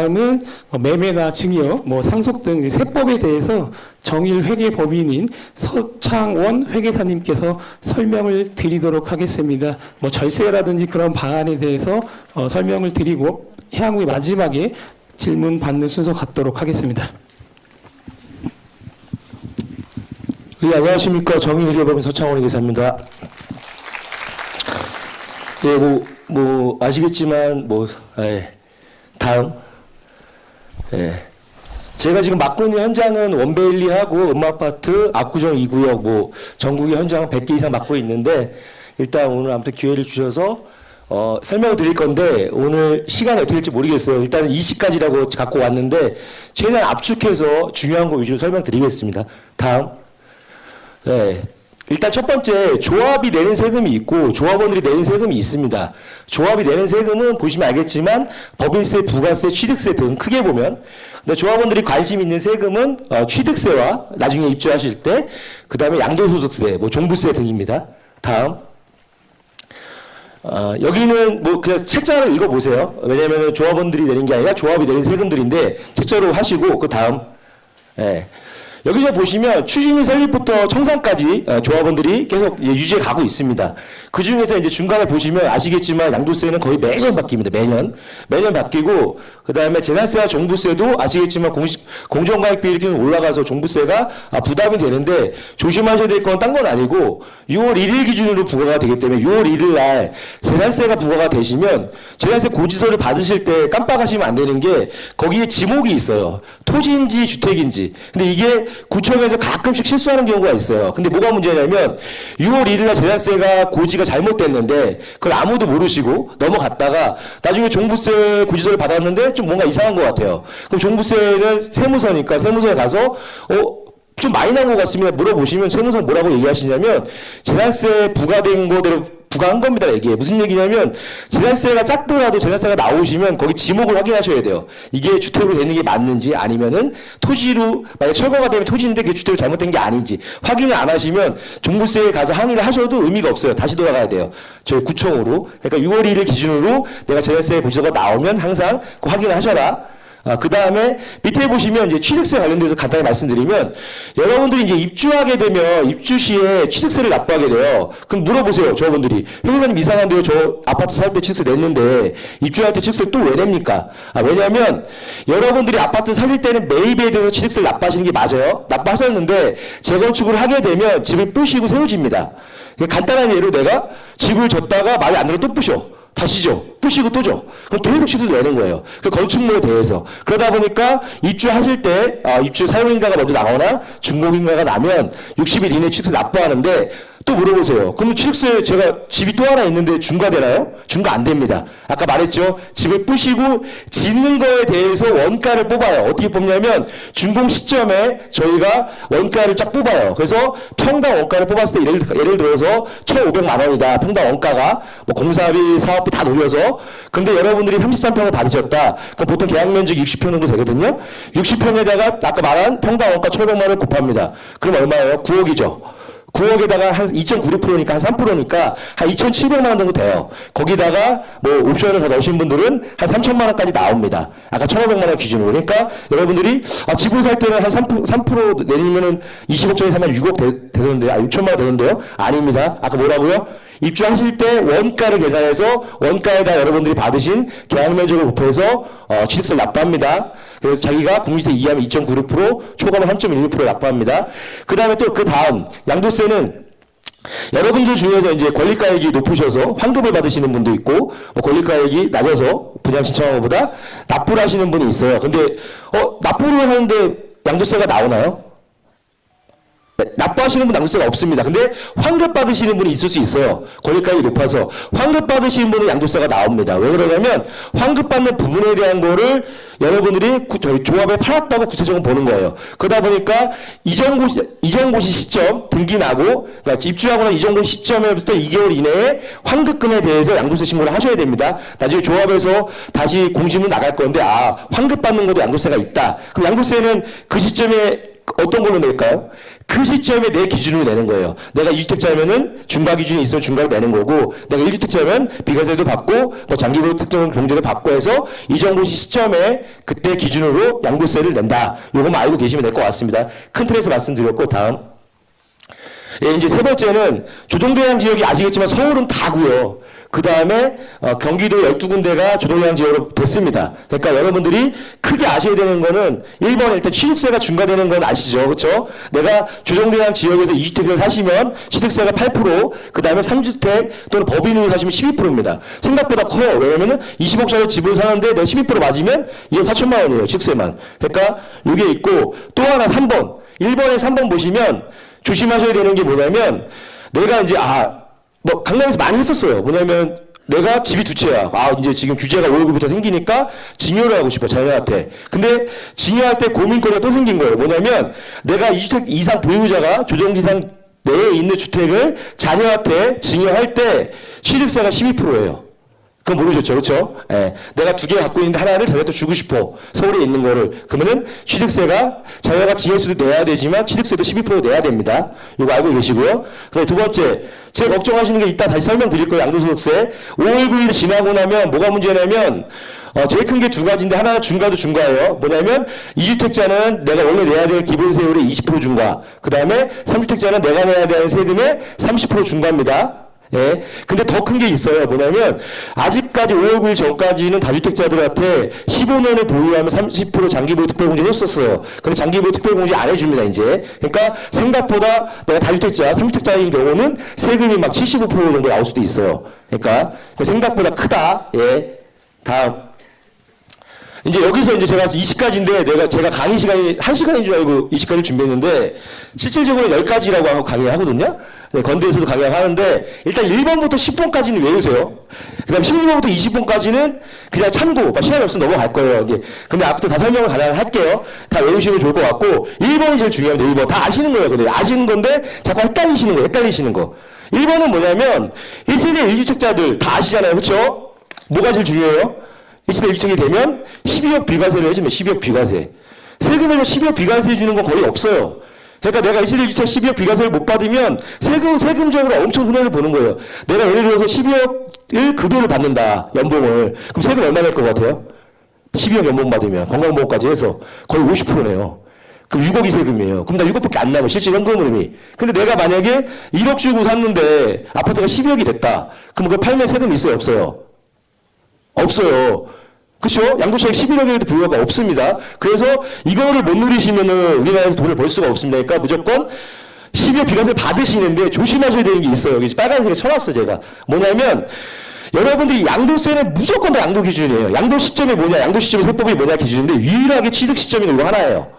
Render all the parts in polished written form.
보다는 매매나 증여, 상속 등 세법에 대해서 정일 회계 법인인 서창원 회계사님께서 설명을 드리도록 하겠습니다. 절세라든지 그런 방안에 대해서 설명을 드리고 향후에 마지막에 질문 받는 순서 갖도록 하겠습니다. 네, 안녕하십니까. 정일 회계법인 서창원 회계사입니다. 예, 아시겠지만, 다음. 예. 제가 지금 맡고 있는 현장은 원베일리하고 음마아파트, 압구정 2구역, 전국의 현장 100개 이상 맡고 있는데, 일단 오늘 아무튼 기회를 주셔서, 설명을 드릴 건데, 오늘 시간이 어떻게 될지 모르겠어요. 일단 20까지라고 갖고 왔는데, 최대한 압축해서 중요한 거 위주로 설명드리겠습니다. 다음. 네. 일단 첫 번째, 조합이 내는 세금이 있고 조합원들이 내는 세금이 있습니다. 조합이 내는 세금은 보시면 알겠지만 법인세, 부가세, 취득세 등 크게 보면, 근데 조합원들이 관심 있는 세금은 취득세와 나중에 입주하실 때, 그 다음에 양도소득세, 종부세 등입니다. 다음. 여기는 그냥 책자를 읽어보세요. 왜냐면 조합원들이 내는 게 아니라 조합이 내는 세금들인데 책자로 하시고, 그 다음. 예. 여기서 보시면 추진위 설립부터 청산까지 조합원들이 계속 유지해 가고 있습니다. 그 중에서 이제 중간에 보시면 아시겠지만 양도세는 거의 매년 바뀝니다. 매년 바뀌고, 그 다음에 재산세와 종부세도 아시겠지만 공정가액비 이렇게 올라가서 종부세가 부담이 되는데, 조심하셔야 될 건 딴 건 아니고 6월 1일 기준으로 부과가 되기 때문에 6월 1일 날 재산세가 부과가 되시면 재산세 고지서를 받으실 때 깜빡하시면 안 되는 게 거기에 지목이 있어요. 토지인지 주택인지. 근데 이게 구청에서 가끔씩 실수하는 경우가 있어요. 근데 뭐가 문제냐면 6월 1일 날 재산세가 고지가 잘못됐는데 그걸 아무도 모르시고 넘어갔다가 나중에 종부세 고지서를 받았는데 좀 뭔가 이상한 것 같아요. 그럼 종부세는 세무서니까 세무서에 가서 좀 많이 나온 것 같습니다. 물어보시면 세무서는 뭐라고 얘기하시냐면 재산세 부과된 거대로 부과한 겁니다. 이게 무슨 얘기냐면 재산세가 작더라도 재산세가 나오시면 거기 지목을 확인하셔야 돼요. 이게 주택으로 되는 게 맞는지 아니면은 토지로 만약 철거가 되면 토지인데 그게 주택으로 잘못된 게 아닌지 확인을 안 하시면 종부세에 가서 항의를 하셔도 의미가 없어요. 다시 돌아가야 돼요. 저희 구청으로. 그러니까 6월 1일 기준으로 내가 재산세 고지서가 나오면 항상 그 확인을 하셔라. 그 다음에 밑에 보시면 이제 취득세 관련돼서 간단히 말씀드리면, 여러분들이 이제 입주하게 되면 입주 시에 취득세를 납부하게 돼요. 그럼 물어보세요, 저분들이. 회계사님 이상한데요, 저 아파트 살 때 취득세 냈는데 입주할 때 취득세를 또 왜 냅니까? 왜냐면 여러분들이 아파트 사실 때는 매입에 대해서 취득세를 납부하시는 게 맞아요. 납부하셨는데 재건축을 하게 되면 집을 부시고 새로 집니다. 간단한 예로 내가 집을 줬다가 마음에 안 들어 또 부셔. 다시 줘. 부시고 또 줘. 그럼 계속 취득을 내는 거예요. 그 건축물에 대해서. 그러다 보니까 입주하실 때, 입주 사용인가가 먼저 나거나 중공인가가 나면 60일 이내 취득세 납부하는데, 또 물어보세요. 그럼 취득세 제가 집이 또 하나 있는데 중과되나요? 중과 안 됩니다. 아까 말했죠. 집을 부시고 짓는 거에 대해서 원가를 뽑아요. 어떻게 뽑냐면 준공 시점에 저희가 원가를 쫙 뽑아요. 그래서 평당 원가를 뽑았을 때 예를 들어서 1,500만 원이다. 평당 원가가 공사비, 사업비 다 놓여서. 근데 여러분들이 33평을 받으셨다. 그럼 보통 계약 면적 60평 정도 되거든요. 60평에다가 아까 말한 평당 원가 1,500만 원을 곱합니다. 그럼 얼마예요? 9억이죠. 9억에다가 한 2.96%니까 한 3%니까 한 2,700만 원 정도 돼요. 거기다가 옵션을 더 넣으신 분들은 한 3천만 원까지 나옵니다. 아까 1,500만 원 기준으로. 그러니까 여러분들이 집을 살 때는 한 3% 내리면은 20억짜리 사면 6억 되는데요. 6천만 원 되는데요. 아닙니다. 아까 뭐라고요? 입주하실 때 원가를 계산해서 원가에다 여러분들이 받으신 계약 면적을 곱해서 취득세를 납부합니다. 그래서 자기가 공시세 이하면 2.96%, 초과하면 3.16% 납부합니다. 그 다음에 또 그 다음 양도세는 여러분들 중에서 이제 권리가액이 높으셔서 환급을 받으시는 분도 있고, 권리가액이 낮아서 분양 신청한 것보다 납부를 하시는 분이 있어요. 근데 납부를 하는데 양도세가 나오나요? 납부하시는 분 양도세가 없습니다. 근데 환급 받으시는 분이 있을 수 있어요. 권리가액이 높아서. 환급 받으시는 분은 양도세가 나옵니다. 왜 그러냐면 환급 받는 부분에 대한 거를 여러분들이 저희 조합에 팔았다고 구체적으로 보는 거예요. 그러다 보니까 이전고시 시점 등기 나고, 그러니까 입주하고 난 이전고시 시점에부터 2개월 이내에 환급금에 대해서 양도세 신고를 하셔야 됩니다. 나중에 조합에서 다시 공시문 나갈 건데 환급 받는 것도 양도세가 있다. 그럼 양도세는 그 시점에 어떤 걸로 낼까요? 그 시점에 내 기준으로 내는 거예요. 내가 2주택자면은 중과 기준이 있으면 중과를 내는 거고, 내가 1주택자면 비과세도 받고, 뭐 장기보유 특정 공제도 받고 해서 이 정도 시점에 그때 기준으로 양도세를 낸다. 요것만 알고 계시면 될 것 같습니다. 큰 틀에서 말씀드렸고, 다음. 예, 이제 세 번째는 조정대상 지역이 아시겠지만 서울은 다고요. 그 다음에 경기도 12군데가 조정대상 지역으로 됐습니다. 그러니까 여러분들이 크게 아셔야 되는 거는 1번 일단 취득세가 중과되는 건 아시죠? 그렇죠? 내가 조정대상 지역에서 2주택을 사시면 취득세가 8%, 그 다음에 3주택 또는 법인으로 사시면 12%입니다. 생각보다 커요. 왜냐면은 20억짜리 집을 사는데 내가 12% 맞으면 2억 4천만 원이에요. 취득세만. 그러니까 이게 있고 또 하나 3번. 1번에 3번 보시면 조심하셔야 되는 게 뭐냐면 내가 이제 뭐 강남에서 많이 했었어요. 뭐냐면 내가 집이 두 채야. 이제 지금 규제가 5월부터 생기니까 증여를 하고 싶어 자녀한테. 근데 증여할 때 고민거리가 또 생긴 거예요. 뭐냐면 내가 2주택 이상 보유자가 조정지상 내에 있는 주택을 자녀한테 증여할 때 취득세가 12%예요. 그건 모르셨죠, 그렇죠? 예. 내가 두 개 갖고 있는데 하나를 자녀한테 주고 싶어. 서울에 있는 거를. 그러면은 취득세가 자녀가 증여세도 내야 되지만 취득세도 12% 내야 됩니다. 이거 알고 계시고요. 그다음에 두 번째, 제가 걱정하시는 게 이따 다시 설명드릴 거예요. 양도소득세. 5월 9일 지나고 나면 뭐가 문제냐면 제일 큰 게 두 가지인데 하나는 중과도 중과예요. 뭐냐면 2주택자는 내가 원래 내야 될 기본세율의 20% 중과. 그 다음에 3주택자는 내가 내야 되는 세금의 30% 중과입니다. 예. 근데 더 큰 게 있어요. 뭐냐면, 아직까지 5월 9일 전까지는 다주택자들한테 15년을 보유하면 30% 장기보유 특별공제 했었어요. 근데 장기보유 특별공제 안 해줍니다, 이제. 그러니까 생각보다 내가 다주택자, 3주택자인 경우는 세금이 막 75% 정도 나올 수도 있어요. 그러니까 생각보다 크다. 예. 다음. 이제 여기서 이제 제가 20가지인데 제가 강의 시간이 1시간인 줄 알고 20가지를 준비했는데 실질적으로 10가지라고 하고 강의하거든요. 네, 건대에서도 강의하는데 일단 1번부터 10번까지는 외우세요. 그 다음 11번부터 20번까지는 그냥 참고, 시간이 없으면 넘어갈 거예요. 이게. 근데 앞부터 다 설명을 할게요. 다 외우시면 좋을 것 같고 1번이 제일 중요합니다. 1번. 다 아시는 거예요. 근데 아시는 건데 자꾸 헷갈리시는 거. 1번은 뭐냐면 1세대 1주택자들 다 아시잖아요. 그렇죠? 뭐가 제일 중요해요? 1세대 1주택이 되면 12억 비과세를 해주면 12억 비과세. 세금에서 12억 비과세 해주는 건 거의 없어요. 그러니까 내가 1세대 1주택 12억 비과세를 못 받으면 세금적으로 엄청 손해를 보는 거예요. 내가 예를 들어서 12억을 급여를 받는다. 연봉을. 그럼 세금 얼마 낼 것 같아요? 12억 연봉 받으면 건강보험까지 해서 거의 50%네요. 그럼 6억이 세금이에요. 그럼 나 6억밖에 안 남아. 실질 현금 흐름이. 근데 내가 만약에 1억 주고 샀는데 아파트가 12억이 됐다. 그럼 그걸 팔면 세금 있어요? 없어요? 없어요. 그렇죠? 양도세액 11억에도 불구하고 없습니다. 그래서 이거를 못 누리시면은 우리나라에서 돈을 벌 수가 없습니다. 그러니까 무조건 12억 비과세를 받으시는데 조심하셔야 되는 게 있어요. 여기 빨간색에 쳐놨어 제가. 뭐냐면 여러분들이 양도세는 무조건 다 양도 기준이에요. 양도 시점이 뭐냐, 양도 시점의 세법이 뭐냐 기준인데 유일하게 취득 시점이 이거 하나예요.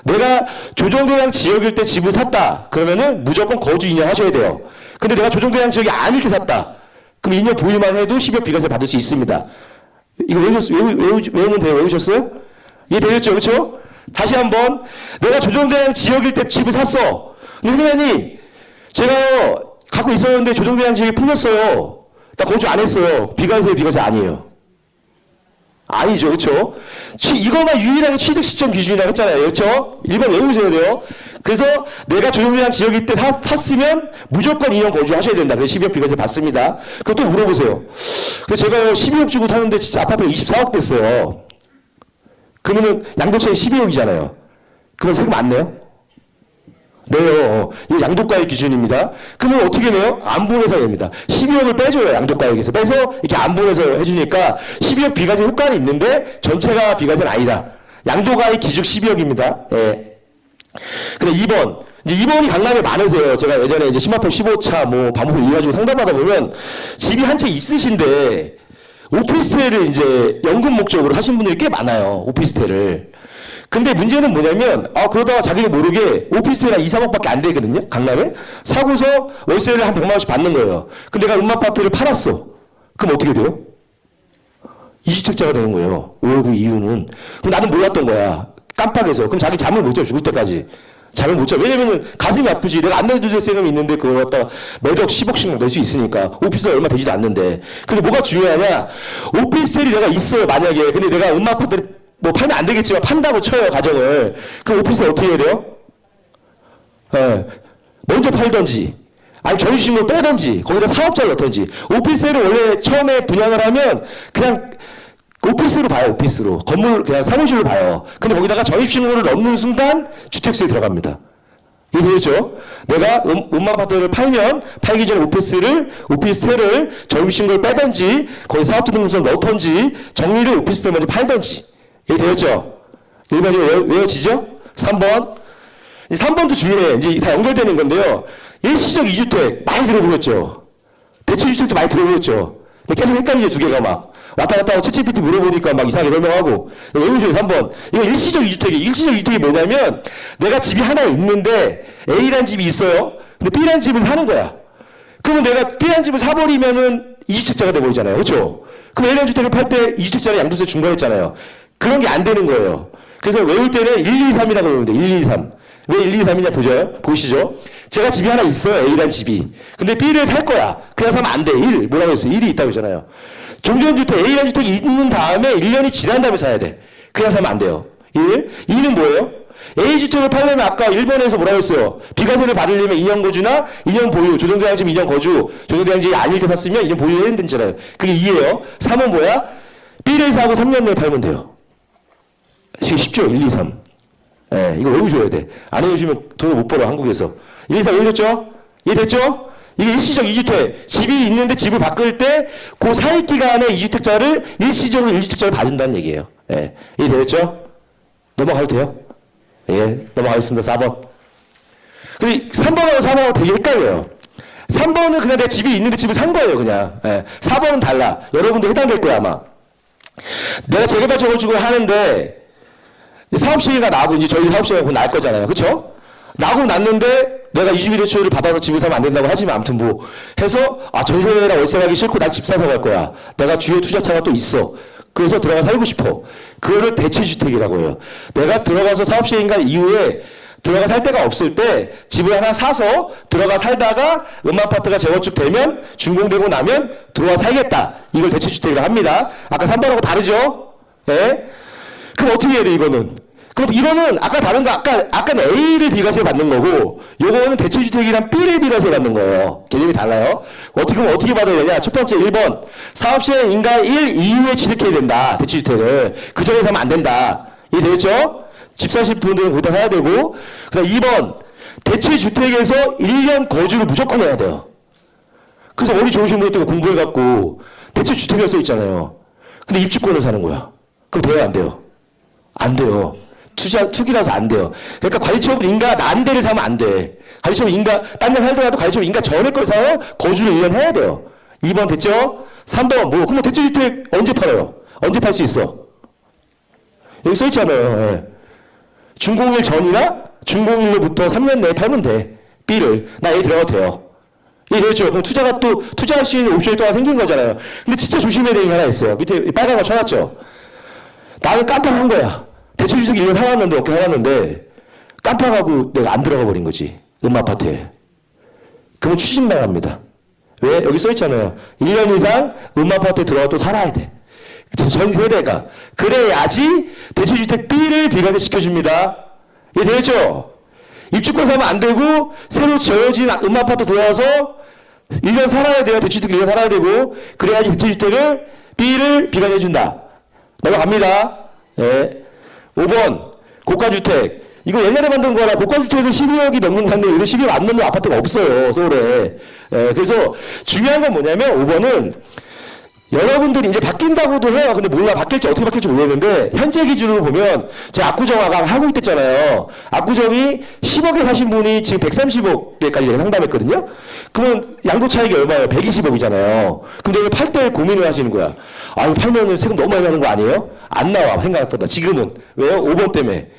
내가 조정대상 지역일 때 집을 샀다. 그러면은 무조건 거주 2년 하셔야 돼요. 근데 내가 조정대상 지역이 아닐 때 샀다. 그럼 2년 보유만 해도 12억 비과세 받을 수 있습니다. 이거 외우면 돼요? 외우셨어요? 이해되셨죠? 그렇죠? 다시 한번 내가 조정대상 지역일 때 집을 샀어. 근데 회장님 제가 갖고 있었는데 조정대상 지역이 풀렸어요. 나 거주 안 했어요. 비과세 아니에요. 아니죠. 그렇죠? 이거만 유일하게 취득 시점 기준이라고 했잖아요. 그렇죠? 1번 외우셔야 돼요. 그래서 내가 조정대상 지역일 때 샀으면 무조건 2년 거주하셔야 된다. 그래서 12억 비과세 받습니다. 그것도 물어보세요. 그래서 제가 12억 주고 타는데 진짜 아파트가 24억 됐어요. 그러면은 양도세액 12억이잖아요. 그러면 세금 안 내요? 내요. 이거 양도가액 기준입니다. 그러면 어떻게 내요? 안분해서 냅니다. 12억을 빼줘요. 양도가액에서. 빼서 이렇게 안분해서 해주니까 12억 비과세 효과는 있는데 전체가 비과세는 아니다. 양도가액 기준 12억입니다. 예. 근데 2번. 이제 2번이 강남에 많으세요. 제가 예전에 이제 심화평 15차 뭐 반복을 이어가지고 상담하다 보면 집이 한 채 있으신데 오피스텔을 이제 연금 목적으로 하신 분들이 꽤 많아요. 오피스텔을. 근데 문제는 뭐냐면 그러다가 자기도 모르게 오피스텔 한 2, 3억밖에 안 되거든요. 강남에. 사고서 월세를 한 100만 원씩 받는 거예요. 근데 내가 음아파트를 팔았어. 그럼 어떻게 돼요? 2주택자가 되는 거예요. 5월 9 이유는. 그럼 나는 몰랐던 거야. 깜빡해서. 그럼 자기 잠을 못 자. 죽을 때까지. 잠을 못 자. 왜냐면은 가슴이 아프지. 내가 안 내도 될 세금이 있는데 그걸 갖다 매덕 10억씩 낼 수 있으니까. 오피스텔 얼마 되지도 않는데. 근데 뭐가 중요하냐. 오피스텔이 내가 있어요. 만약에. 근데 내가 음아파트를 뭐 팔면 안 되겠지만 판다고 쳐요. 가정을. 그럼 오피스텔 어떻게 해야 돼요? 예. 먼저 팔던지, 아니 전유심을 빼던지, 거기다 사업자를 넣던지. 오피스를 원래 처음에 분양을 하면 그냥 오피스로 봐요, 오피스로. 건물, 그냥 사무실로 봐요. 근데 거기다가 전입신고를 넣는 순간 주택수에 들어갑니다. 이해되죠? 내가 음마아파트를 팔면 팔기 전에 오피스텔을 전입신고를 빼던지, 거기 사업자 등록증을 넣던지, 정리를 오피스텔 먼저 팔던지. 이해되었죠? 일반이 외워지죠? 3번. 3번도 중요해. 이제 다 연결되는 건데요. 일시적 2주택 많이 들어보셨죠? 대체주택도 많이 들어보셨죠? 근데 계속 헷갈리죠, 두 개가 막. 왔다 갔다 하고 챗GPT 물어보니까 막 이상하게 설명하고. 외우셔요, 3번. 이거 일시적 2주택이. 일시적 2주택이 뭐냐면 내가 집이 하나 있는데 A라는 집이 있어요. 근데 B라는 집을 사는 거야. 그러면 내가 B라는 집을 사버리면은 2주택자가 돼버리잖아요. 그렇죠? 그럼 A라는 주택을 팔 때 2주택자는 양도세 중과했잖아요. 그런 게 안 되는 거예요. 그래서 외울 때는 1, 2, 3이라고 외우면 돼. 1, 2, 3. 왜 1, 2, 3이냐 보시죠. 제가 집이 하나 있어요. A라는 집이. 근데 B를 살 거야. 그냥 사면 안 돼. 1. 뭐라고 했어요? 1이 있다고 했잖아요. 종전주택, A라는 주택이 있는 다음에 1년이 지난 다음에 사야 돼. 그냥 사면 안 돼요. 1. 2는 뭐예요? A주택을 팔려면 아까 1번에서 뭐라고 했어요? 비과세를 받으려면 2년 거주나 2년 보유, 조정대상집 2년 거주, 조정대상집이 아닐 때 샀으면 2년 보유해야 된다잖아요. 그게 2예요. 3은 뭐야? B를 사고 3년 내에 팔면 돼요. 쉽죠? 1, 2, 3. 예, 이거 외우셔야 돼. 안 외우시면 돈을 못 벌어, 한국에서. 1, 2, 3 외우셨죠? 이해됐죠? 이게 일시적 2주택. 집이 있는데 집을 바꿀 때, 그 사이 기간에 2주택자를, 일시적으로 1주택자를 봐준다는 얘기예요. 예. 이해됐죠? 넘어가도 돼요? 예, 넘어가겠습니다. 4번. 근데 3번하고 4번하고 되게 헷갈려요. 3번은 그냥 내 집이 있는데 집을 산 거예요, 그냥. 예. 4번은 달라. 여러분도 해당될 거야, 아마. 내가 재개발 저건축을 하는데, 사업시행가 나고, 이제 저희 사업시행가 곧 날 거잖아요. 그쵸? 나고 났는데, 내가 21대 초를 받아서 집을 사면 안 된다고 하지만 아무튼 뭐 해서 전세랑 월세 가기 싫고 난 집 사서 갈 거야. 내가 주요 투자처가 또 있어. 그래서 들어가 살고 싶어. 그거를 대체주택이라고 해요. 내가 들어가서 사업시행가 이후에 들어가 살 데가 없을 때 집을 하나 사서 들어가 살다가 음아파트가 재건축 되면 준공되고 나면 들어와 살겠다. 이걸 대체주택이라고 합니다. 아까 3번하고 다르죠? 예? 그럼 어떻게 해야 돼 이거는? 그럼 이거는 아까 다른 거 아까는 A를 비과세 받는 거고 요거는 대체주택이랑 B를 비과세 받는 거예요. 개념이 달라요. 어떻게 받아야 되냐? 첫 번째 1번 사업시행 인가 1 이후에 취득해야 된다. 대체주택을 그 전에 사면 안 된다. 이해되겠죠? 집 사실 분들은 거기다 사야 되고 그다음 2번 대체주택에서 1년 거주를 무조건 해야 돼요. 그래서 머리 좋으신 분들 공부해갖고 대체주택이라고 써 있잖아요. 근데 입주권을 사는 거야. 그럼 돼요 안 돼요? 안 돼요. 투기라서 안 돼요. 그러니까 관리처분 인가 난 데를 사면 안 돼. 관리처분 인가, 딴 데 살더라도 관리처분 인가 전에 걸 사서 거주를 1년 해야 돼요. 2번 됐죠? 3번 뭐, 그럼 대체주택 언제 팔아요? 언제 팔 수 있어? 여기 써있잖아요. 예. 준공일 전이나 준공일로부터 3년 내에 팔면 돼. B를. 나 A 들어가도 돼요. 이해되죠? 그럼 투자가 또, 투자할 수 있는 옵션이 또 하나 생긴 거잖아요. 근데 진짜 조심해야 되는 게 하나 있어요. 밑에 빨간 거 쳐놨죠? 나는 깜빡한 거야. 대체주택 1년 사왔는데, 어깨 사왔는데, 깜빡하고 내가 안 들어가 버린 거지. 음아파트에. 그러면 추징당합니다. 왜? 여기 써있잖아요. 1년 이상 음아파트에 들어가 또 살아야 돼. 전 세대가. 그래야지 대체주택 B를 비과세 시켜줍니다. 이해되겠죠? 입주권 사면 안 되고, 새로 지어진 음아파트 들어와서 1년 살아야 돼요. 대체주택 1년 살아야 되고, 그래야지 대체주택을 B를 비과세 해준다. 넘어갑니다. 예. 5번 고가주택. 이거 옛날에 만든 거라 고가주택은 12억이 넘는 한데 요새 12억 안 넘는 아파트가 없어요. 서울에. 예, 그래서 중요한 건 뭐냐면 5번은 여러분들이 이제 바뀐다고도 해요. 근데 몰라. 바뀔지 어떻게 바뀔지 모르겠는데 현재 기준으로 보면 제가 압구정화가 하고 있댔잖아요. 압구정이 10억에 사신 분이 지금 130억대까지 상담했거든요. 그러면 양도 차익이 얼마예요? 120억이잖아요. 근데 왜 팔 때 고민을 하시는 거야? 아, 이거 팔면은 세금 너무 많이 나는 거 아니에요? 안 나와. 생각보다. 지금은. 왜요? 5번 때문에.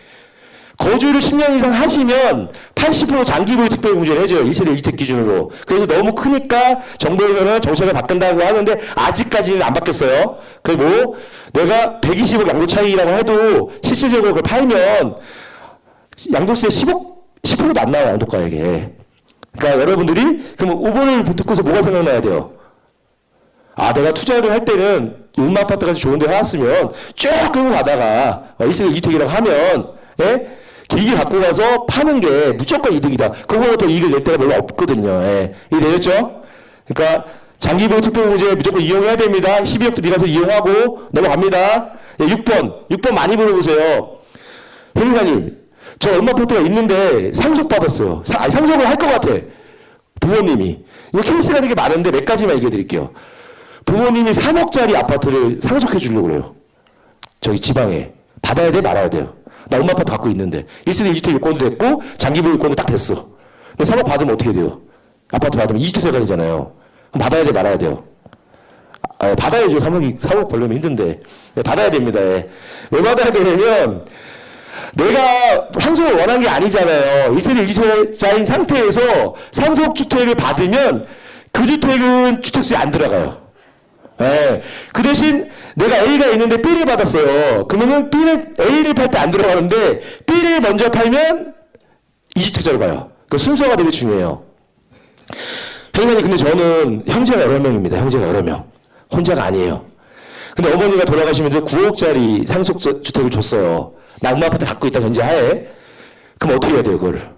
거주를 10년 이상 하시면 80% 장기보유 특별공제를 해줘요. 1세대 2주택 기준으로. 그래서 너무 크니까 정부에서는 정책을 바꾼다고 하는데 아직까지는 안 바뀌었어요. 그리고 내가 120억 양도 차익이라고 해도 실질적으로 그걸 팔면 양도세 10%도 안 나와요. 양도가액에. 그러니까 여러분들이 그럼 5번을 듣고서 뭐가 생각나야 돼요? 아, 내가 투자를 할 때는 음아파트까지 좋은 데 사왔으면 쭉 끌고 가다가 1세대 2주택이라고 하면 예? 되게 갖고 가서 파는 게 무조건 이득이다. 그거보다 더 이익을 낼 때가 별로 없거든요. 예. 이해 되겠죠? 그러니까 장기보유 특별공제 무조건 이용해야 됩니다. 12억도 미가서 이용하고 넘어갑니다. 예, 6번 많이 물어보세요. 회계사님, 저 얼마 포트가 있는데 상속받았어요. 상속을 할 것 같아. 부모님이. 이거 케이스가 되게 많은데 몇 가지만 얘기해 드릴게요. 부모님이 3억짜리 아파트를 상속해 주려고 그래요. 저기 지방에. 받아야 돼, 말아야 돼요. 나 엄마 아파트 갖고 있는데. 1세대 2주택 요건도 됐고, 장기보유 요건도 딱 됐어. 근데 3억 받으면 어떻게 돼요? 아파트 받으면 2주택자가 되잖아요. 그럼 받아야 돼, 말아야 돼요? 받아야죠. 3억 벌려면 힘든데. 네, 받아야 됩니다. 예. 왜 받아야 되냐면, 내가 상속을 원한 게 아니잖아요. 1세대 2주택자인 상태에서 상속주택을 받으면 그 주택은 주택수에 안 들어가요. 예. 그 대신 내가 A가 있는데 B를 받았어요. 그러면은 B는 A를 팔 때 안 들어가는데 B를 먼저 팔면 2주택자를 봐요. 그 순서가 되게 중요해요. 형님, 근데 저는 형제가 여러 명입니다. 형제가 여러 명. 혼자가 아니에요. 근데 어머니가 돌아가시면서 9억짜리 상속주택을 줬어요. 나 엄마 아파트 갖고 있다 현재 하에. 그럼 어떻게 해야 돼요, 그거를?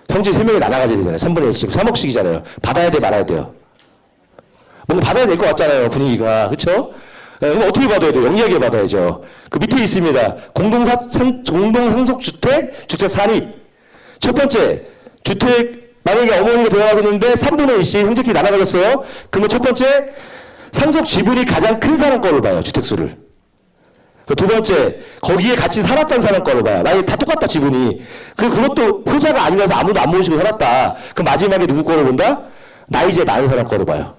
형제 3명이 나눠가져야 되잖아요. 3분의 1씩. 3억씩이잖아요. 받아야 돼, 말아야 돼요? 뭔가 받아야 될 것 같잖아요, 분위기가. 그쵸? 네, 그럼 어떻게 받아야 돼요? 영리하게 받아야죠. 그 밑에 있습니다. 공동상속주택, 주택 산입. 첫 번째, 주택, 만약에 어머니가 돌아가셨는데 3분의 1씩 형제끼리 나눠가졌어요. 그러면 첫 번째, 상속 지분이 가장 큰 사람 거를 봐요, 주택수를. 그 두 번째, 거기에 같이 살았던 사람 거를 봐요. 만약에 다 똑같다, 지분이. 그것도 후자가 아니라서 아무도 안 모시고 살았다. 그럼 마지막에 누구 거를 본다? 나이 제일 많은 사람 거를 봐요.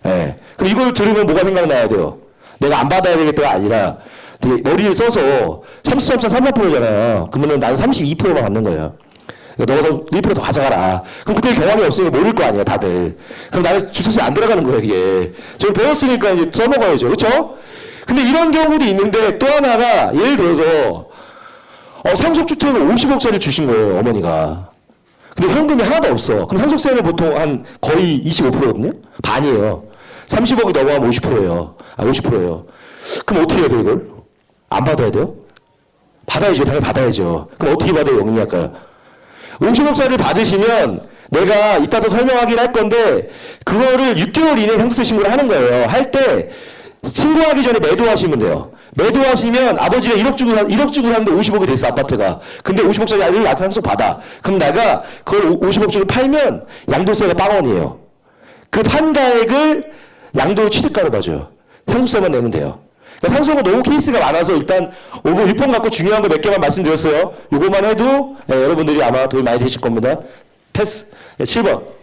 예. 그럼 이걸 들으면 뭐가 생각나야 돼요? 내가 안 받아야 되겠다가 아니라, 되게 머리를 써서 33.3%잖아요. 그러면 나는 32%만 받는 거예요. 너도 1%더 가져가라. 그럼 그때 경험이 없으면 모를 거 아니에요, 다들. 그럼 나는 주택수에 안 들어가는 거예요, 이게. 저는 배웠으니까 이제 써먹어야죠. 그렇죠? 근데 이런 경우도 있는데 또 하나가 예를 들어서 상속주택을 50억짜리 주신 거예요, 어머니가. 근데 현금이 하나도 없어. 그럼 상속세는 보통 한 거의 25%거든요? 반이에요. 30억이 넘어가면 50%예요. 50%예요. 그럼 어떻게 해야 돼요, 이걸? 안 받아야 돼요? 받아야죠. 당연히 받아야죠. 그럼 어떻게 받아요, 영리 할까요? 50억짜리를 받으시면 내가 이따도 설명하긴 할 건데 그거를 6개월 이내에 상속세 신고를 하는 거예요. 할 때 신고하기 전에 매도하시면 돼요. 매도하시면 아버지가 1억 주고 샀는데 50억이 됐어, 아파트가. 근데 50억짜리를 나한테 상속 받아. 그럼 내가 그걸 50억 주고 팔면 양도세가 빵원이에요. 그 판가액을 양도 취득가로 봐줘요. 상속세만 내면 돼요. 그러니까 상속은 너무 케이스가 많아서 일단 5번, 6번 갖고 중요한 거 몇 개만 말씀드렸어요. 요거만 해도 여러분들이 아마 도움이 많이 되실 겁니다. 패스. 7번.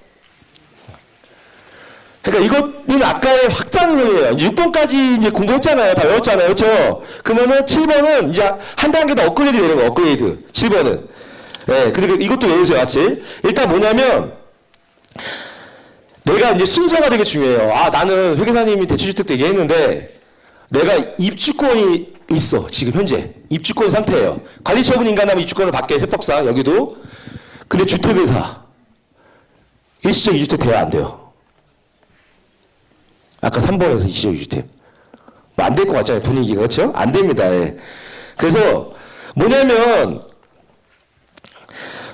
그러니까 이것은 아까의 확장형이에요. 이제 6번까지 이제 공부했잖아요. 다 외웠잖아요. 그렇죠? 그러면은 7번은 이제 한 단계 더 업그레이드 되는 거예요. 업그레이드. 7번은. 예, 그리고 이것도 외우세요. 같이. 일단 뭐냐면 내가 이제 순서가 되게 중요해요. 나는 회계사님이 대출주택 얘기했는데 내가 입주권이 있어. 지금 현재. 입주권 상태예요. 관리처분 인가하면 입주권을 받게 세법상 여기도. 근데 주택을 사. 일시적 2주택 돼야 안 돼요. 아까 3번에서 일시적 2주택. 뭐 안 될 것 같잖아요. 분위기가. 그렇죠? 안 됩니다. 예. 그래서 뭐냐면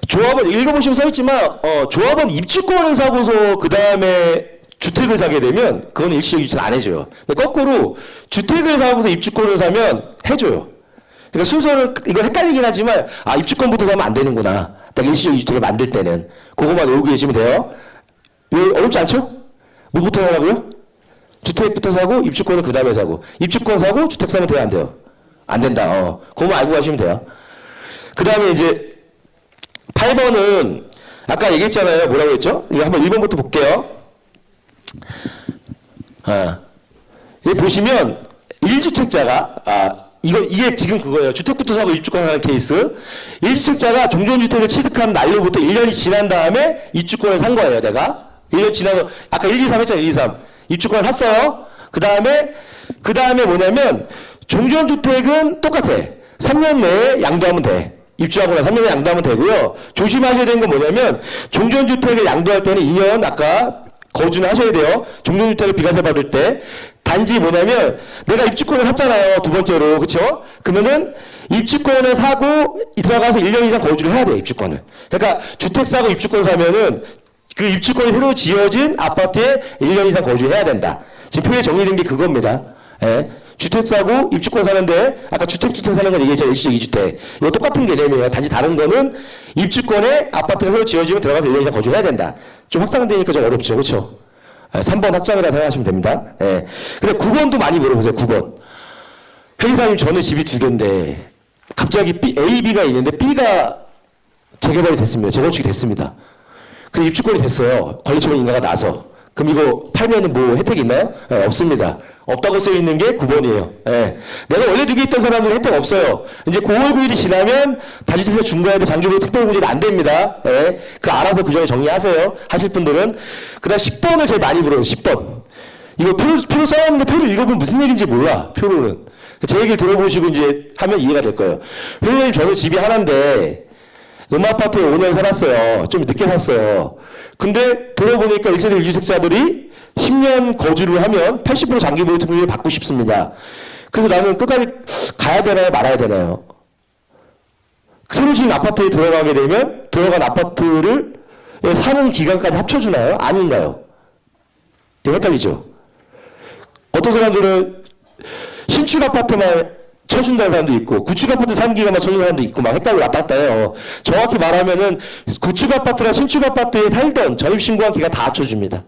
조합은 읽어보시면 써있지만 조합은 입주권을 사고서 그 다음에 주택을 사게 되면 그건 일시적 2주택 안 해줘요. 근데 거꾸로 주택을 사고서 입주권을 사면 해줘요. 그러니까 순서는 이거 헷갈리긴 하지만 입주권부터 사면 안 되는구나. 딱 일시적 2주택을 만들 때는 그것만 외우고 계시면 돼요. 왜 어렵지 않죠? 뭐부터 하라고요? 주택부터 사고 입주권을 그 다음에 사고 입주권 사고 주택 사면 돼요, 안 돼요? 안 된다. 그것만 알고 가시면 돼요. 그 다음에 이제 8번은 아까 얘기했잖아요. 뭐라고 했죠? 이거 한번 1번부터 볼게요. 여기 보시면 1주택자가 이게 지금 그거예요. 주택부터 사고 입주권 하는 케이스. 1주택자가 종전주택을 취득한 날로부터 1년이 지난 다음에 입주권을 산 거예요. 내가 1년 지나고 아까 1, 2, 3 했잖아요. 1, 2, 3 입주권을 샀어요. 그 다음에 뭐냐면 종전주택은 똑같아. 3년 내에 양도하면 돼. 입주하고 나 3년에 양도하면 되고요. 조심하셔야 되는 건 뭐냐면 종전주택을 양도할 때는 2년 아까 거주는 하셔야 돼요. 종전주택을 비과세 받을 때 단지 뭐냐면 내가 입주권을 샀잖아요. 두 번째로. 그쵸? 그러면은 입주권을 사고 들어가서 1년 이상 거주를 해야 돼요. 입주권을. 그러니까 주택 사고 입주권 사면은 그 입주권이 새로 지어진 아파트에 1년 이상 거주해야 된다. 지금 표에 정리된 게 그겁니다. 예. 주택 사고 입주권 사는데 아까 주택 사는 건 얘기했잖아요. 일시적 2주택. 이거 똑같은 개념이에요. 단지 다른 거는 입주권에 아파트가 새로 지어지면 들어가서 1년 이상 거주해야 된다. 좀 확장되니까 좀 어렵죠. 그렇죠? 3번 확장이라 생각하시면 됩니다. 예. 근데 9번도 많이 물어보세요. 9번. 회계사님 저는 집이 2개인데 갑자기 A, B가 있는데 B가 재개발이 됐습니다. 재건축이 됐습니다. 근데 입주권이 됐어요. 관리처분 인가가 나서. 그럼 이거 팔면은 뭐 혜택이 있나요? 네, 없습니다. 없다고 써 있는 게 9번이에요. 네. 내가 원래 2개 있던 사람들은 혜택 없어요. 이제 9월 9일이 지나면 다주택자 중과에도 장기보유 특별공제는 안 됩니다. 네. 그 알아서 그 전에 정리하세요. 하실 분들은. 그 다음 10번을 제일 많이 물어요. 10번. 이거 표로 써놨는데 표를 읽어보면 무슨 얘기인지 몰라. 표로는. 제 얘기를 들어보시고 이제 하면 이해가 될 거예요. 회장님 저는 집이 하나인데 음아파트에 5년 살았어요. 좀 늦게 샀어요. 근데 들어보니까 1세대 1주택자들이 10년 거주를 하면 80% 장기보유 특례를 받고 싶습니다. 그래서 나는 끝까지 가야 되나요? 말아야 되나요? 새로 지은 아파트에 들어가게 되면 들어간 아파트를 사는 기간까지 합쳐주나요? 아닌가요? 이거 헷갈리죠? 어떤 사람들은 신축 아파트만 쳐준다는 사람도 있고 구축 아파트 산 기간만 쳐주는 사람도 있고 막 헷갈려 왔다 갔다 해요. 정확히 말하면은 구축 아파트나 신축 아파트에 살던 전입신고한 기간 다 합쳐줍니다.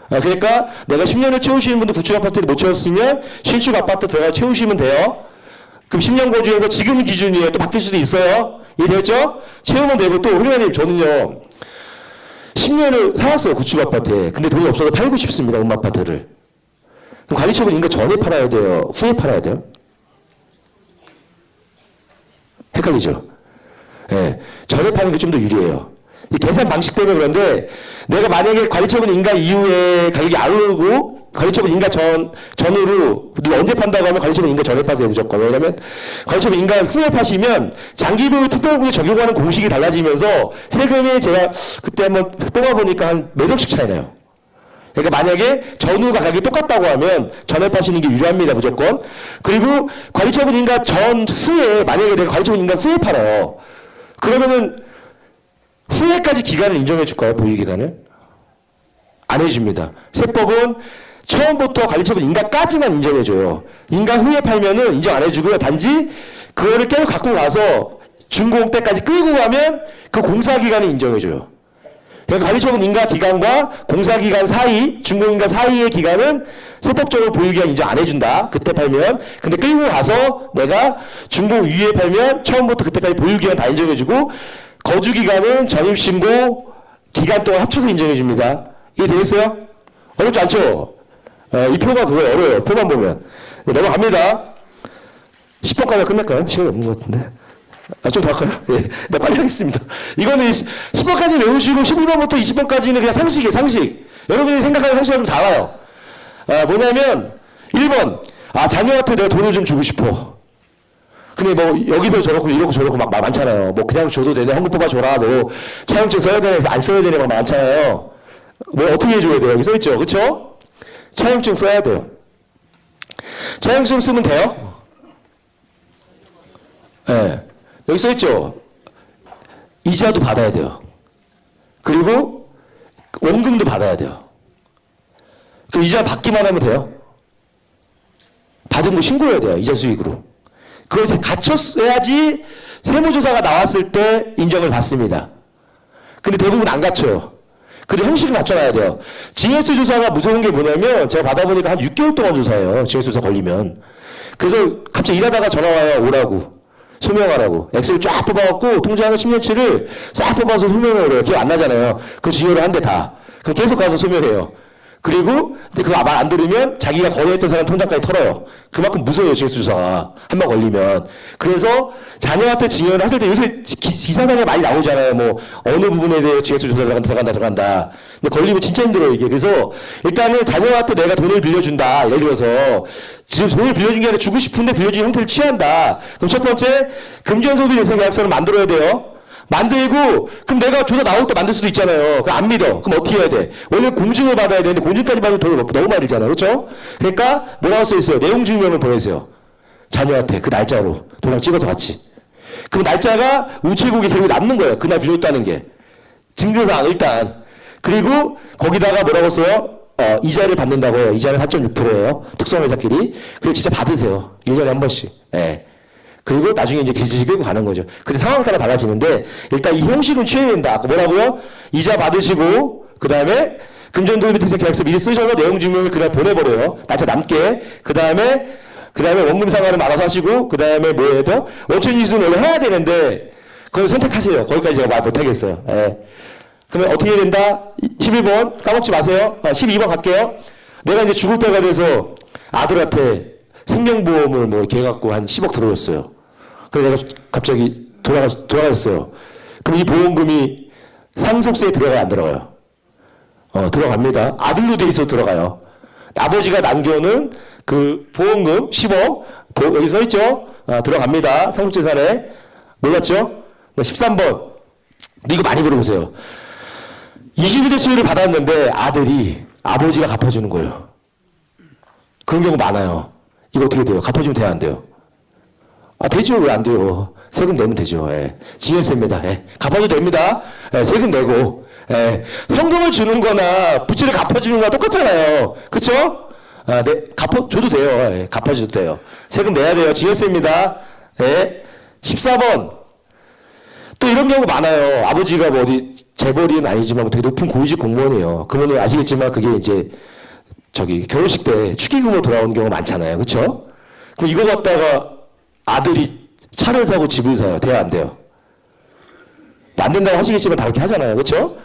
그러니까 내가 10년을 채우시는 분들 구축 아파트를 못 채웠으면 신축 아파트 들어가 채우시면 돼요. 그럼 10년 거주해서 지금 기준이에요. 또 바뀔 수도 있어요. 이해되죠? 채우면 되고 또 회장님 저는요 10년을 살았어요. 구축 아파트에. 근데 돈이 없어서 팔고 싶습니다. 아파트를. 그럼 관리처분 인가 전에 팔아야 돼요? 후에 팔아야 돼요? 헷갈리죠? 예. 전에 파는 게 좀 더 유리해요. 이 계산 방식 때문에 그런데 내가 만약에 관리처분 인가 이후에 가격이 안 오르고 관리처분 인가 전으로 누가 언제 판다고 하면 관리처분 인가 전에 파세요. 무조건. 왜냐면 관리처분 인가 후에 파시면 장기보유 특별공제 적용하는 공식이 달라지면서 세금이 제가 그때 한번 뽑아보니까 한 몇 억씩 차이 나요. 그러니까 만약에 전후 가격이 똑같다고 하면 전에 파시는 게 유리합니다. 무조건. 그리고 관리처분 인가 전후에 만약에 내가 관리처분 인가 후에 팔아요. 그러면은 후에까지 기간을 인정해 줄까요? 보유 기간을? 안 해줍니다. 세법은 처음부터 관리처분 인가까지만 인정해 줘요. 인가 후에 팔면은 인정 안 해주고요. 단지 그거를 계속 갖고 가서 준공 때까지 끌고 가면 그 공사 기간을 인정해 줘요. 그러니까 관리처분 인가 기간과 공사 기간 사이, 준공 인가 사이의 기간은 세법적으로 보유 기간 인정 안 해준다. 그때 팔면. 근데 끌고 가서 내가 준공 이후에 팔면 처음부터 그때까지 보유 기간 다 인정해 주고 거주 기간은 전입 신고 기간 동안 합쳐서 인정해 줍니다. 이해 되겠어요? 어렵지 않죠? 이 표가 그거예요. 어려워요. 표만 보면. 네, 넘어갑니다. 10번까지 끝낼까요? 시간이 없는 것 같은데. 좀 더 할까요? 예. 네, 빨리 하겠습니다. 이거는 10번까지 외우시고 11번부터 20번까지는 그냥 상식이에요, 상식. 여러분이 생각하는 상식은 좀 달라요. 뭐냐면, 1번. 자녀한테 내가 돈을 좀 주고 싶어. 근데 뭐, 여기도 저렇고, 이렇고 저렇고 막 많잖아요. 뭐, 그냥 줘도 되네. 현금 뽑아줘라. 뭐, 차용증 써야 되네. 안 써야 되네. 막 많잖아요. 뭐, 어떻게 해줘야 돼요? 여기 써있죠? 그쵸? 차용증 써야 돼요. 차용증 쓰면 돼요? 예. 네. 여기 써있죠? 이자도 받아야 돼요. 그리고 원금도 받아야 돼요. 그럼 이자 받기만 하면 돼요? 받은 거 신고해야 돼요. 이자 수익으로. 그것에 갖췄어야지 세무조사가 나왔을 때 인정을 받습니다. 근데 대부분 안 갖춰요. 그리고 형식을 갖춰놔야 돼요. 징역세 조사가 무서운 게 뭐냐면 제가 받아보니까 한 6개월 동안 조사해요. 징역세 조사 걸리면. 그래서 갑자기 일하다가 전화 와요. 오라고. 소명하라고. 엑셀 쫙 뽑아갖고 통장의 10년치를 싹 뽑아서 소명을 해요. 기억 안 나잖아요. 그럼 징역을 한대 다. 그럼 계속 가서 소명해요. 그리고 근데 그거 말 안 들으면 자기가 거래했던 사람 통장까지 털어요. 그만큼 무서워요. 징역수 조사가. 한 번 걸리면. 그래서 자녀한테 징역을 하실 때 요새 기사상에 많이 나오잖아요. 뭐 어느 부분에 대해 징역수 조사가 들어간다. 근데 걸리면 진짜 힘들어요. 이게. 그래서 일단은 자녀한테 내가 돈을 빌려준다. 예를 들어서 지금 돈을 빌려준 게 아니라 주고 싶은데 빌려준 형태를 취한다. 그럼 첫 번째 금전소비대상 계약서를 만들어야 돼요. 만들고 그럼 내가 조사 나올 때 만들 수도 있잖아요. 그 안 믿어. 그럼 어떻게 해야 돼? 원래 공증을 받아야 되는데 공증까지 받으면 돈이 너무 많이 들잖아요. 그렇죠? 그러니까 뭐라고 써 있어요? 내용 증명을 보내세요. 자녀한테 그 날짜로 도장 찍어서 같이. 그럼 날짜가 우체국에 결국 남는 거예요. 그날 빌렸다는 게 증거사항 일단. 그리고 거기다가 뭐라고 써요? 이자를 받는다고 해요. 이자는 4.6%예요. 특성회사끼리. 그리고 진짜 받으세요. 1년에 한 번씩. 예. 그리고 나중에 이제 기지 끌고 가는 거죠. 근데 상황에 따라 달라지는데 일단 이 형식은 취해야 된다. 아까 뭐라고요? 이자 받으시고 그 다음에 금전도입대책 계약서 미리 쓰셔서 내용 증명을 그날 보내버려요. 날짜 남게. 그 다음에 원금 상환은 알아서 하시고 그 다음에 뭐예요 더? 원천 이수는 원래 해야 되는데 그걸 선택하세요. 거기까지 제가 말 못하겠어요. 예. 그러면 어떻게 해야 된다? 11번 까먹지 마세요. 12번 갈게요. 내가 이제 죽을 때가 돼서 아들한테 생명보험을 뭐 이렇게 해갖고 한 10억 들어줬어요. 그래서 내가 갑자기 돌아가셨어요. 그럼 이 보험금이 상속세에 들어가요, 안 들어가요? 들어갑니다. 아들로 돼 있어 들어가요. 아버지가 남겨놓은 그 보험금 10억 여기 써 있죠? 들어갑니다. 상속재산에. 몰랐죠? 13번. 이거 많이 물어보세요. 22대 수혜를 받았는데 아들이 아버지가 갚아주는 거예요. 그런 경우 많아요. 이거 어떻게 돼요? 갚아주면 돼요, 안 돼요? 되죠. 왜 안 돼요? 세금 내면 되죠. 예. 징여세입니다. 예. 갚아도 됩니다. 예. 세금 내고. 예. 현금을 주는 거나 부채를 갚아주는 거나 똑같잖아요. 그쵸? 갚아줘도 돼요. 예. 갚아줘도 돼요. 세금 내야 돼요. 징여세입니다. 예. 14번. 또 이런 경우 많아요. 아버지가 뭐 어디 재벌이는 아니지만 되게 높은 고위직 공무원이에요. 그러면 아시겠지만 그게 이제 결혼식 때 축의금으로 돌아오는 경우가 많잖아요. 그쵸? 그럼 이거 갖다가 아들이 차를 사고 집을 사요. 돼요, 안 돼요? 안 된다고 하시겠지만 다 그렇게 하잖아요. 그쵸?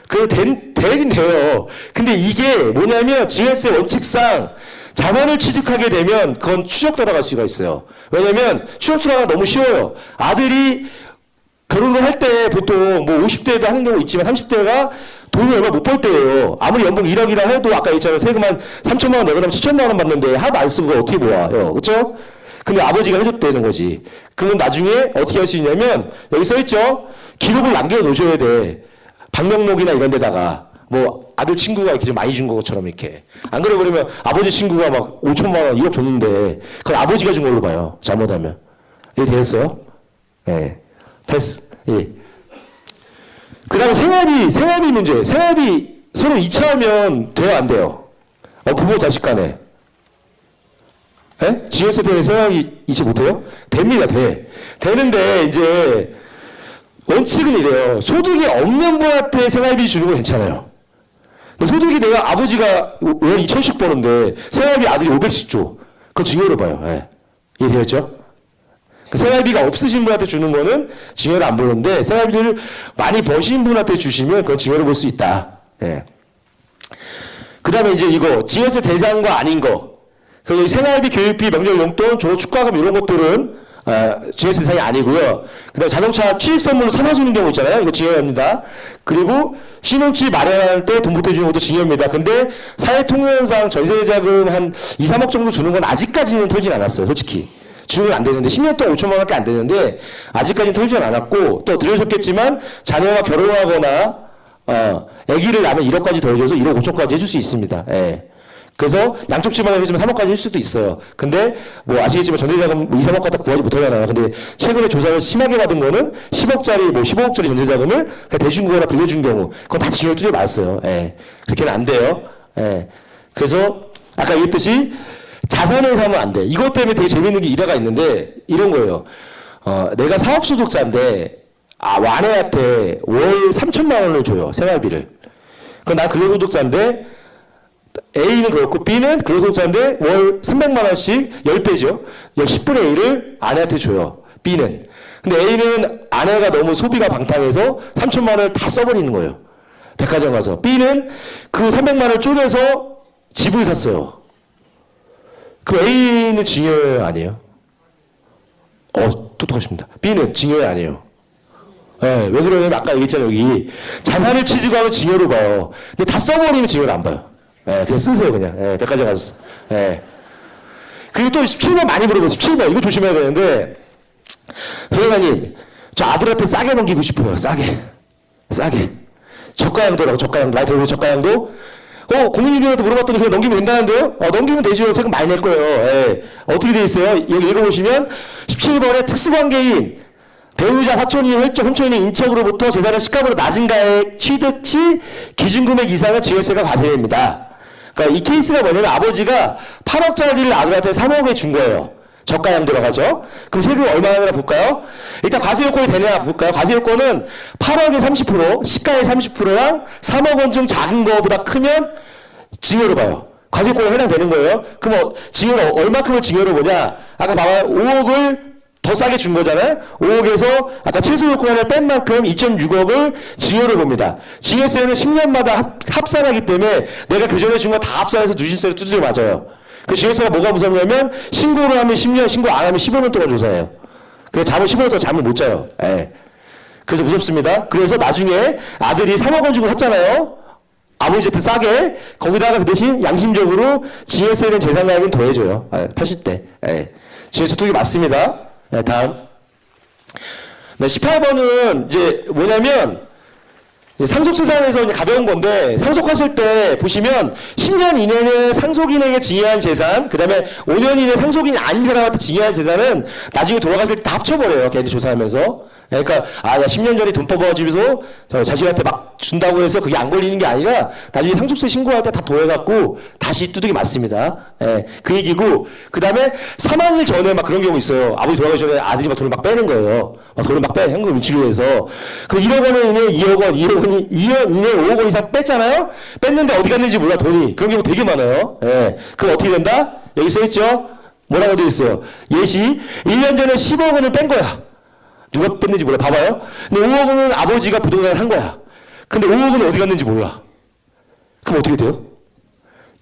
되긴 돼요. 근데 이게 뭐냐면 GS 원칙상 자산을 취득하게 되면 그건 추적 돌아갈 수가 있어요. 왜냐면 추적 돌아가 너무 쉬워요. 아들이 결혼을 할 때 보통 뭐 50대에도 하는 경우 있지만 30대가 돈을 얼마 못 벌 때예요. 아무리 연봉 1억이라 해도 아까 얘기했잖아요. 세금 한 3천만 원 내거나 7천만 원 받는데 하나도 안 쓰고 어떻게 모아요. 그렇죠? 근데 아버지가 해줬다는 거지. 그러면 나중에 어떻게 할 수 있냐면 여기 써있죠? 기록을 남겨놓으셔야 돼. 방명록이나 이런 데다가 뭐 아들 친구가 이렇게 좀 많이 준 것처럼 이렇게. 안 그래 버리면 아버지 친구가 막 5천만 원 1억 줬는데 그건 아버지가 준 걸로 봐요. 잘못하면. 이해 되겠어요? 예. 네. 패스. 예. 그 다음에 생활비 문제. 생활비 서로 이체하면 돼요, 안 돼요? 부모 자식 간에. 예? 지연세 때문에 생활비 이체 못해요? 됩니다, 돼. 되는데, 이제, 원칙은 이래요. 소득이 없는 분한테 생활비 주는 건 괜찮아요. 근데 소득이 내가 아버지가 월 2천씩 버는데 생활비 아들이 500씩 줘. 그건 징여로 봐요. 예. 이해되었죠? 그 생활비가 없으신 분한테 주는 거는 징여를 안 보는데 생활비를 많이 버신 분한테 주시면 그건 징여를 볼 수 있다. 예. 그 다음에 이제 이거 징여세 대상과 아닌 거. 그리고 생활비, 교육비, 명절 용돈, 졸업 축가금 이런 것들은 징여세 대상이 아니고요. 그 다음에 자동차 취직 선물로 사다 주는 경우 있잖아요. 이거 징여입니다. 그리고 신혼집 마련할 때 돈 보태주는 것도 징여입니다. 근데 사회통념상 전세자금 한 2, 3억 정도 주는 건 아직까지는 털진 않았어요. 솔직히. 주면 안 되는데 10년 동안 5천만 원밖에 안 되는데 아직까지는 털지는 않았고 또 들으셨겠지만 자녀가 결혼하거나 아기를 낳으면 1억까지 더 해줘서 1억 5천까지 해줄 수 있습니다. 예. 그래서 양쪽 집안에 해주면 3억까지 해줄 수도 있어요. 근데 뭐 아시겠지만 전세자금 2, 3억 갖다 구하지 못하잖아요. 근데 최근에 조사를 심하게 받은 거는 10억짜리 뭐 15억짜리 전세자금을 대준 거나 빌려준 경우 그건 다 징여 두개 맞았어요. 예. 그렇게는 안 돼요. 예. 그래서 아까 얘기했듯이 자산을 사면 안 돼. 이것 때문에 되게 재밌는 게 일화가 있는데 이런 거예요. 내가 사업소득자인데 아내한테 월 3천만 원을 줘요. 생활비를. 그럼 난 근로소득자인데 A는 그렇고 B는 근로소득자인데 월 300만 원씩 10배죠. 10분의 1을 아내한테 줘요. B는. 근데 A는 아내가 너무 소비가 방탕해서 3천만 원을 다 써버리는 거예요. 백화점 가서. B는 그 300만 원을 쪼개서 집을 샀어요. 그 A는 징여 아니에요? 똑똑하십니다. B는 징여 아니에요. 예, 왜 그러냐면 아까 얘기했잖아요. 여기 자산을 취득하면 징여로 봐요. 근데 다 써버리면 징여를 안 봐요. 예, 그냥 쓰세요 그냥. 예, 백화점 가서. 예. 그리고 또 17번 많이 물어봐요. 17번 이거 조심해야 되는데 회장님 저 아들한테 싸게 넘기고 싶어요. 싸게. 저가형도라고, 저가형. 라이트 오브 저가형도. 공인중개사한테 물어봤더니 그냥 넘기면 된다는데요? 넘기면 되죠. 세금 많이 낼 거예요. 예. 어떻게 돼 있어요? 여기 읽어보시면 17번에 특수관계인 배우자, 사촌인, 혈족, 혼촌인 인척으로부터 재산을 시가보다 낮은 가액 취득 시 기준금액 이상은 증여세가 과세됩니다. 그러니까 이 케이스가 뭐냐면 아버지가 8억짜리를 아들한테 3억에 준 거예요. 저가형 들어가죠. 그럼 세금 얼마나 되나 볼까요? 일단 과세 요건이 되냐 볼까요? 과세 요건은 8억의 30%, 시가의 30%랑 3억 원 중 작은 거보다 크면 증여로 봐요. 과세 요건에 해당되는 거예요. 그럼 증여를 얼마큼을 증여로 보냐? 아까 봐봐요. 5억을 더 싸게 준 거잖아요. 5억에서 아까 최소 요건 하나 뺀 만큼 2.6억을 증여를 봅니다. 증여세는 10년마다 합산하기 때문에 내가 그 전에 준 거 다 합산해서 누진세를 두드려 맞아요. 그 증여세가 뭐가 무섭냐면 신고를 하면 10년, 신고 안 하면 15년 동안 조사해요. 그래서 잠을 15년 동안 잠을 못 자요. 예. 그래서 무섭습니다. 그래서 나중에 아들이 3억 원 주고 샀잖아요. 아버지한테 싸게 거기다가 그 대신 양심적으로 증여세는 재산가액은 더해줘요. 파실 때. 예. 증여세 투기 맞습니다. 네, 다음. 네, 18번은 이제 뭐냐면 상속세상에서 이제 가벼운 건데 상속하실 때 보시면 10년 이내는 상속인에게 증여한 재산, 그 다음에 5년 이내 상속인이 아닌 사람한테 증여한 재산은 나중에 돌아가실 때 다 합쳐버려요. 걔네들 조사하면서. 그러니까 야 10년 전에 돈 뽑아가지고서 자식한테 막 준다고 해서 그게 안 걸리는 게 아니라 나중에 상속세 신고할 때 다 더해갖고 다시 두둑이 맞습니다. 그 얘기고 그 다음에 사망일 전에 막 그런 경우 있어요. 아버지 돌아가기 전에 아들이 막 돈을 막 빼는 거예요. 돈을 막 빼. 현금 인출을 해서. 그럼 1억 원 이내 2억 원, 2년 이내 5억 원 이상 뺐잖아요? 뺐는데 어디 갔는지 몰라, 돈이. 그런 경우 되게 많아요. 그럼 어떻게 된다? 여기 써있죠? 뭐라고 되어 있어요? 예시. 1년 전에 10억 원을 뺀 거야. 누가 뺐는지 몰라. 봐봐요. 근데 5억 원은 아버지가 부동산을 한 거야. 근데 5억 원은 어디 갔는지 몰라. 그럼 어떻게 돼요?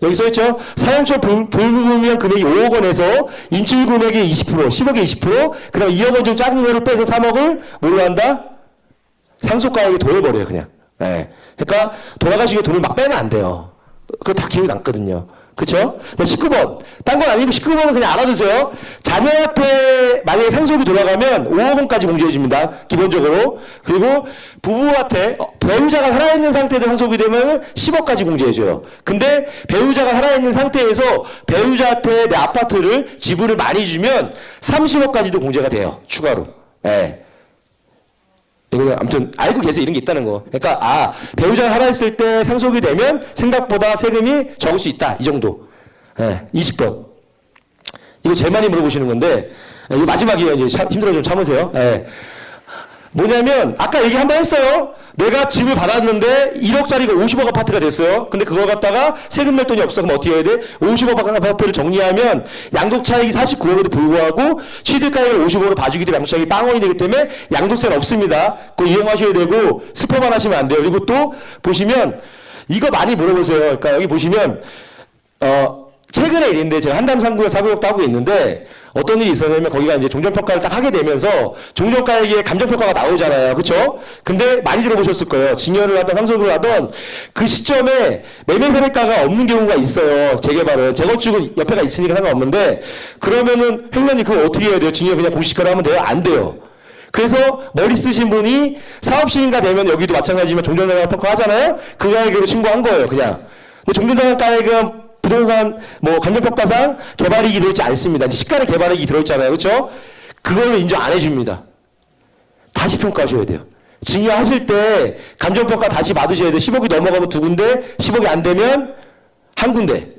여기 써있죠? 사용처 불구면 금액이 5억 원에서 인출 금액의 20%, 10억의 20%, 그 다음에 2억 원 중 작은 거를 빼서 3억을 뭘로 한다? 상속가액에 더해버려요, 그냥. 그러니까 돌아가시게 돈을 막 빼면 안 돼요. 그거 다 기억이 남거든요. 그쵸? 19번. 딴 건 아니고 19번은 그냥 알아두세요. 자녀한테 만약에 상속이 돌아가면 5억 원까지 공제해 줍니다. 기본적으로. 그리고 부부한테 배우자가 살아있는 상태에서 상속이 되면 10억까지 공제해 줘요. 근데 배우자가 살아있는 상태에서 배우자한테 내 아파트를 지분을 많이 주면 30억까지도 공제가 돼요. 추가로. 이거 아무튼 알고 계세요. 이런 게 있다는 거. 그러니까 배우자가 살아있을 때 상속이 되면 생각보다 세금이 적을 수 있다. 이 정도. 20번. 이거 제일 많이 물어보시는 건데 이거 마지막이에요. 이제 힘들어 좀 참으세요. 뭐냐면 아까 얘기 한번 했어요. 내가 집을 받았는데 1억짜리가 50억 아파트가 됐어요. 근데 그걸 갖다가 세금 낼 돈이 없어. 그럼 어떻게 해야 돼? 50억 아파트를 정리하면 양도차익이 49억에도 불구하고 취득가액을 50억으로 봐주기 때문에 양도차익이 빵원이 되기 때문에 양도세는 없습니다. 그거 이용하셔야 되고 스포만 하시면 안 돼요. 그리고 또 보시면 이거 많이 물어보세요. 그러니까 여기 보시면 최근에 일인데 제가 한담 상구에 사구역도 하고 있는데 어떤 일이 있었냐면 거기가 이제 종전평가를 딱 하게 되면서 종전가액에 감정평가가 나오잖아요. 그쵸? 근데 많이 들어보셨을 거예요. 증여를 하던 상속을 하던 그 시점에 매매 세대가가 없는 경우가 있어요. 재개발은. 재건축은 옆에가 있으니까 상관없는데 그러면은 회장님 그거 어떻게 해야 돼요? 증여 그냥 공시가로 하면 돼요? 안 돼요. 그래서 머리 쓰신 분이 사업시행가 되면 여기도 마찬가지지만 종전평가 하잖아요? 그 가액으로 신고한 거예요. 그냥. 근데 종전가액은 부동산 감정평가상 개발이익이 들어있지 않습니다. 시가의 개발이익이 들어있잖아요. 그렇죠? 그걸로 인정 안 해줍니다. 다시 평가하셔야 돼요. 증여하실 때 감정평가 다시 받으셔야 돼요. 10억이 넘어가면 2군데, 10억이 안 되면 1군데.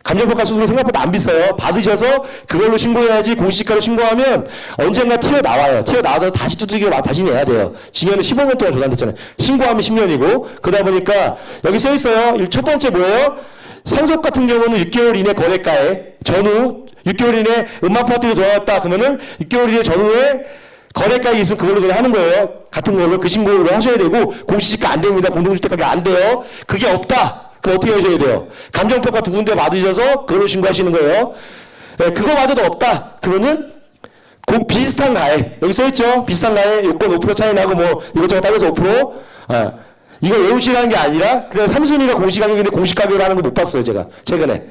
감정평가 수수료 생각보다 안 비싸요. 받으셔서 그걸로 신고해야지. 공시가로 신고하면 언젠가 튀어나와요. 튀어나와서 다시 두들기고 다시 내야 돼요. 증여는 15년 동안 조단됐잖아요. 신고하면 10년이고 그러다 보니까 여기 써있어요. 첫 번째 뭐예요? 상속 같은 경우는 6개월 이내 거래가에 전후 6개월 이내 음악파트가 돌아왔다 그러면은 6개월 이내 전후에 거래가액이 있으면 그걸로 그냥 하는 거예요. 같은 걸로 그 신고를 하셔야 되고 공시지가 안 됩니다. 공동주택가가 안 돼요. 그게 없다. 그럼 어떻게 하셔야 돼요? 감정평가 2군데 받으셔서 그걸로 신고하시는 거예요. 그거 받아도 없다. 그러면은 비슷한 가액 여기 써있죠. 비슷한 가액 요건 5% 차이 나고 이것저것 따져서 5%. 이걸 외우시라는 게 아니라 그냥 3순위가 공시가격인데 공시가격을 하는 거 못 봤어요. 제가 최근에.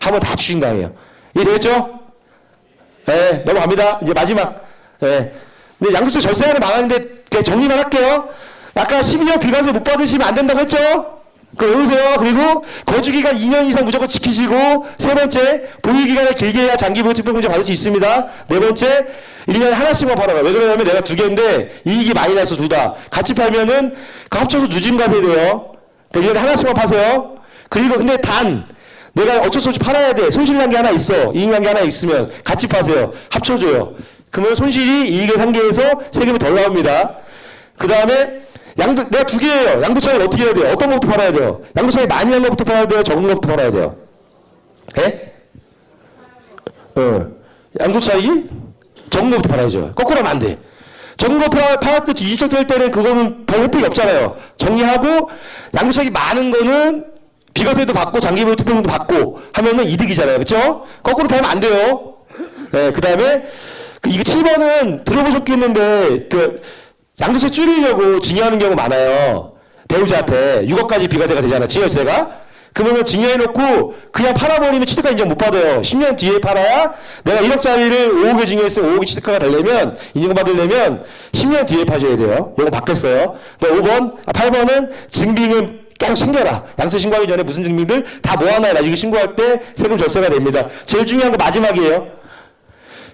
한번 다 추진당해요. 이해되겠죠? 넘어갑니다. 이제 마지막. 근데 양도세 절세하는 방안인데 그냥 정리만 할게요. 아까 12년 비과세 못 받으시면 안 된다고 했죠? 그거 외우세요. 그리고 거주기간 2년 이상 무조건 지키시고, 세 번째, 보유기간을 길게 해야 장기보유 특별공제 받을 수 있습니다. 네 번째, 1년에 하나씩만 팔아라. 왜 그러냐면 내가 두 개인데 이익이 많이 나서 둘 다. 같이 팔면은 그 합쳐서 누진과세 돼요. 그러니까 1년에 하나씩만 파세요. 그리고 근데 내가 어쩔 수 없이 팔아야 돼. 손실 난 게 하나 있어. 이익 난 게 하나 있으면 같이 파세요. 합쳐줘요. 그러면 손실이 이익에 상계해서 세금이 덜 나옵니다. 그 다음에 내가 두 개예요. 양도차익을 어떻게 해야 돼요? 어떤 것부터 팔아야 돼요? 양도차익 많이 난 것부터 팔아야 돼요? 적은 것부터 팔아야 돼요? 예? 양도차익이 적은 것부터 팔아야죠. 거꾸로 하면 안 돼. 적은 거 팔았을 때 이직될 때는 그거는 별 혜택이 없잖아요. 정리하고 양도차익이 많은 거는 비과세도 받고 장기보유 특별공도 받고 하면은 이득이잖아요. 그렇죠? 거꾸로 팔면 안 돼요. 네, 그다음에 이거 7번은 들어보셨겠는데 양도세 줄이려고 증여하는 경우 많아요. 배우자한테 6억까지 비과세가 되잖아. 증여세가. 그러면 증여해놓고 그냥 팔아버리면 취득가 인정 못 받아요. 10년 뒤에 팔아야 내가 1억짜리를 5억에 증여했으면 5억이 취득가가 되려면 인정 받으려면 10년 뒤에 파셔야 돼요. 이거 바뀌었어요. 8번은 증빙은 계속 챙겨라. 양도세 신고하기 전에 무슨 증빙들 다 모아놔야 나중에 신고할 때 세금 절세가 됩니다. 제일 중요한 거 마지막이에요.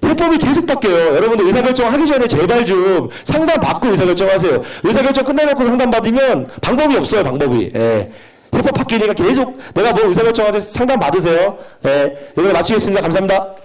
세법이 계속 바뀌어요. 여러분들 의사결정 하기 전에 제발 좀 상담 받고 의사결정하세요. 의사결정 끝내놓고 상담 받으면 방법이 없어요. 방법이. 예. 세법 바뀌니까 계속 내가 뭐 의사결정하듯 상담 받으세요. 예. 여기서 마치겠습니다. 감사합니다.